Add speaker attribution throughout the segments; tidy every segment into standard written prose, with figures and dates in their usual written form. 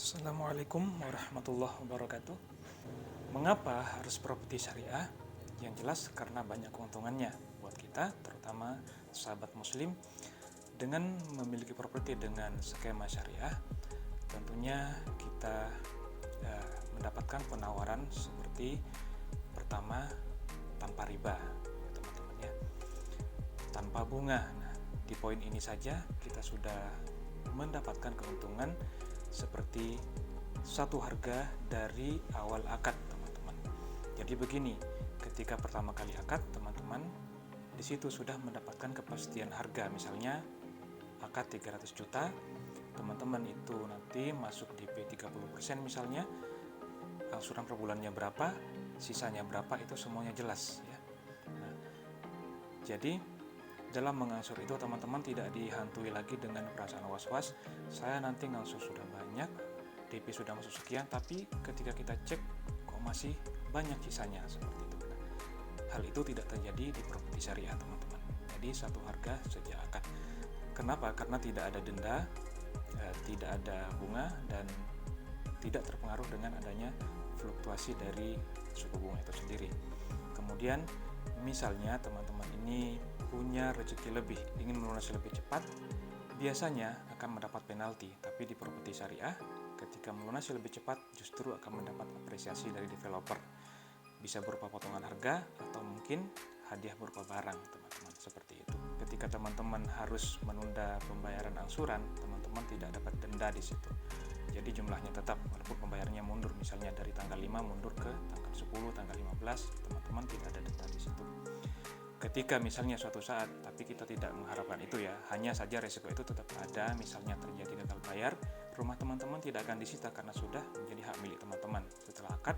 Speaker 1: Assalamualaikum warahmatullahi wabarakatuh. Mengapa harus properti syariah? Yang jelas karena banyak keuntungannya buat kita, terutama sahabat muslim. Dengan memiliki properti dengan skema syariah, tentunya kita mendapatkan penawaran seperti pertama, tanpa riba, teman-teman ya, tanpa bunga. Nah, di poin ini saja kita sudah mendapatkan keuntungan seperti satu harga dari awal akad, teman-teman. Jadi begini, ketika pertama kali akad, teman-teman di situ sudah mendapatkan kepastian harga. Misalnya akad 300 juta, teman-teman itu nanti masuk DP 30% misalnya, angsuran per bulannya berapa, sisanya berapa, itu semuanya jelas ya. Nah, jadi dalam mengangsur itu teman-teman tidak dihantui lagi dengan perasaan was-was, saya nanti ngangsur sudah banyak, DP sudah masuk sekian, tapi ketika kita cek kok masih banyak sisanya, seperti itu. Nah, hal itu tidak terjadi di properti syariah, teman-teman. Jadi satu harga sejak akad. Kenapa? Karena tidak ada denda, tidak ada bunga, dan tidak terpengaruh dengan adanya fluktuasi dari suku bunga itu sendiri. Kemudian misalnya teman-teman ini punya rezeki lebih, ingin melunasi lebih cepat, biasanya akan mendapat penalti. Tapi di properti syariah, ketika melunasi lebih cepat justru akan mendapat apresiasi dari developer. Bisa berupa potongan harga atau mungkin hadiah berupa barang, teman-teman, seperti itu. Ketika teman-teman harus menunda pembayaran angsuran, teman-teman tidak dapat denda di situ. Jadi jumlahnya tetap, walaupun pembayarannya mundur, misalnya dari tanggal 5 mundur ke tanggal 10, tanggal 15, teman-teman tidak ada denda di situ. Ketika misalnya suatu saat, tapi kita tidak mengharapkan itu ya, hanya saja resiko itu tetap ada, misalnya terjadi gagal bayar, rumah teman-teman tidak akan disita karena sudah menjadi hak milik teman-teman. Setelah akad,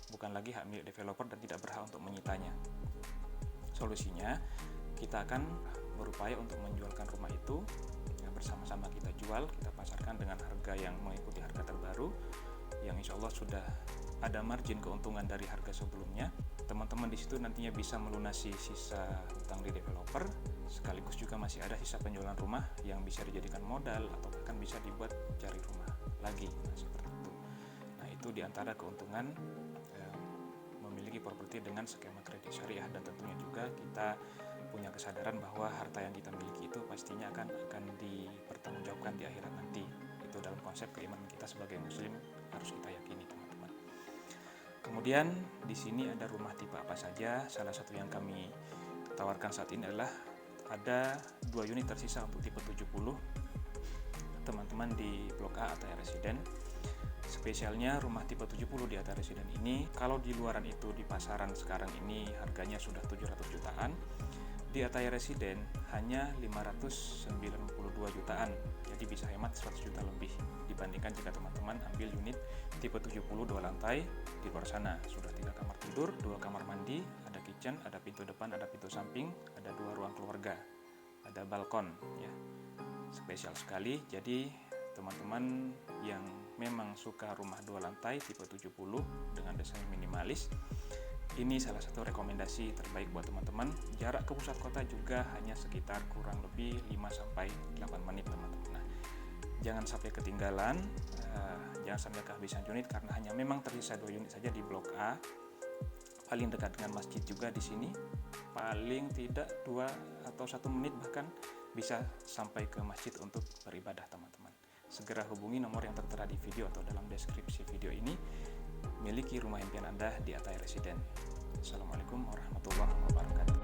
Speaker 1: bukan lagi hak milik developer dan tidak berhak untuk menyitanya. Solusinya, kita akan berupaya untuk menjualkan rumah itu, ya, bersama-sama kita jual, kita pasarkan dengan harga yang mengikuti harga terbaru, yang insya Allah sudah ada margin keuntungan dari harga sebelumnya. Teman-teman di situ nantinya bisa melunasi sisa hutang di developer, sekaligus juga masih ada sisa penjualan rumah yang bisa dijadikan modal atau bahkan bisa dibuat cari rumah lagi. Nah, seperti itu. Nah, itu diantara keuntungan memiliki properti dengan skema kredit syariah, dan tentunya juga kita punya kesadaran bahwa harta yang kita miliki itu pastinya akan dipertanggungjawabkan di akhirat nanti. Itu dalam konsep keimanan kita sebagai muslim harus kita yakini, teman-teman. Kemudian di sini ada rumah tipe apa saja. Salah satu yang kami tawarkan saat ini adalah ada 2 unit tersisa untuk tipe 70, teman-teman, di Blok A Ataya Residen. Spesialnya rumah tipe 70 di Ataya Residen ini, kalau di luaran itu di pasaran sekarang ini harganya sudah 700 jutaan. Di Ataya Residen hanya 592 jutaan. Jadi bisa hemat 100 juta lebih dibandingkan jika teman-teman ambil unit tipe 70 2 lantai di luar sana. Sudah 3 kamar tidur, 2 kamar mandi, ada kitchen, ada pintu depan, ada pintu samping, ada 2 ruang keluarga, ada balkon ya. Spesial sekali. Jadi teman-teman yang memang suka rumah 2 lantai tipe 70 dengan desain minimalis, ini salah satu rekomendasi terbaik buat teman-teman. Jarak ke pusat kota juga hanya sekitar kurang lebih 5-8 menit, teman-teman. Nah, jangan sampai ketinggalan, jangan sampai kehabisan unit, karena hanya memang tersisa 2 unit saja di Blok A. Paling dekat dengan masjid juga di sini, paling tidak 2 atau 1 menit bahkan bisa sampai ke masjid untuk beribadah, teman-teman. Segera hubungi nomor yang tertera di video atau dalam deskripsi video ini. Miliki rumah impian Anda di Ataya Residen. Assalamualaikum warahmatullahi wabarakatuh.